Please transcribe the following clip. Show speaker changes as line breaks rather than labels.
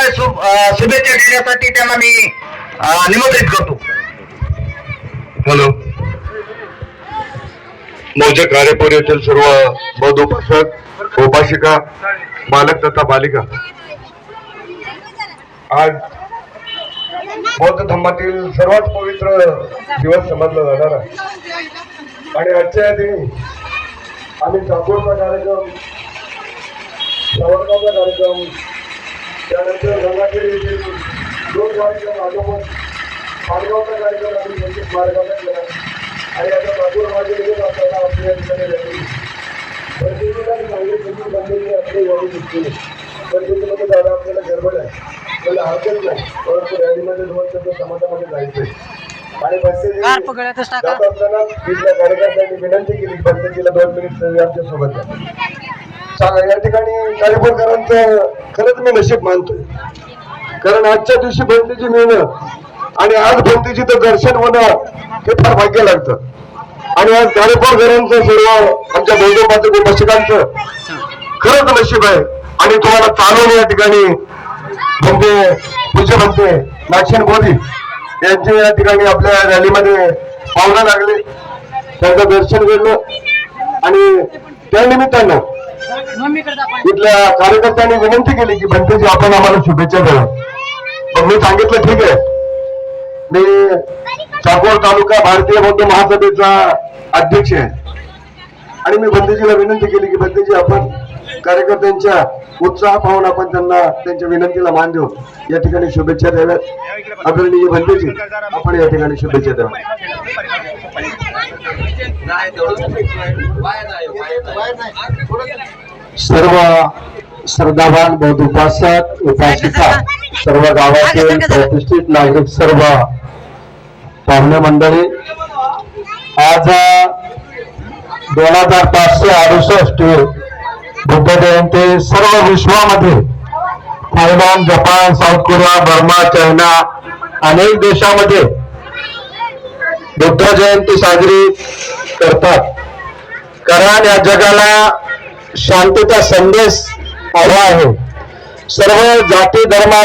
काय शुभेच्छा देण्यासाठी त्यांना मी निमंत्रित करतो.
हॅलो, मौजे कार्यपूर येथील सर्व बौद्ध उपासक उपासिका बालक तथा बालिका, आज बौद्ध धर्मातील सर्वात पवित्र दिवस समजला जाणार आहे आणि आजच्या दिनी आम्ही चाकोरचा कार्यक्रम, सावरगावचा कार्यक्रम, त्यानंतर गंगाखेड येथील 2 कार्यक्रम आगोपन पाडगावचा कार्यक्रम आम्ही संकेत मार्गाचा केला आणि आता चाकोर मार्गे निघत असताना आपल्या ठिकाणी रॅली प्रत्येकाने सांगितलं बंधूंनी आपली वाढू दिसली पण त्याच्यामध्ये दादा आपल्याला गडबड आहे, त्याला हरकत नाही, परंतु रॅलीमध्ये 2 शब्द समाजामध्ये जायचंय आणि जात असताना तिथल्या कार्यकर्त्यांनी विनंती केली बंधूजीला 2 मिनिट आमच्या सोबत द्या. या ठिकाणी कार्यकर्त्यांचं खरंच मी नशीब मानतोय, कारण आजच्या दिवशी बंदीची मिळणं आणि आज बंदीचं दर्शन होणं हे फार भाग्य लागतं आणि आज कार्यकर्त्यांचं सर्व आमच्या बौद्ध उपासकांचं खरंच नशीब आहे आणि तुम्हाला चालवलं या ठिकाणी म्हणजे पूज्य म्हणते नागसेन मोदी यांचे या ठिकाणी आपल्या रॅलीमध्ये पावलं लागले, त्यांचं दर्शन घडलं आणि त्या निमित्तानं इथल्या कार्यकर्त्यांनी विनंती केली की बंतेजी आपण आम्हाला शुभेच्छा द्या. पण मी सांगितलं ठीक आहे, मी चाकोर तालुका भारतीय बौद्ध महासभेचा अध्यक्ष आहे आणि मी बंतेजीला विनंती केली की बंतेजी आपण कार्यकर्त्यांच्या उत्साह पाहून आपण त्यांना त्यांच्या विनंतीला मान देऊन या ठिकाणी शुभेच्छा द्याव्यात. आदरणीय बंतेजी आपण या ठिकाणी शुभेच्छा द्याव्या.
सर्व श्रद्धावान बौद्ध उपासक उपासिका, सर्व गावातील प्रतिष्ठित नागरिक, सर्व पाहुणे मंडळी, आज 2568 बुद्ध जयंती सर्व विश्वामध्ये Thailand, Japan, south Korea, Burma, China अनेक देशामध्ये बुद्ध जयंती साजरी करतात. कारण या जगाला शांतीचा संदेश हवा आहे. सर्व जाती धर्मा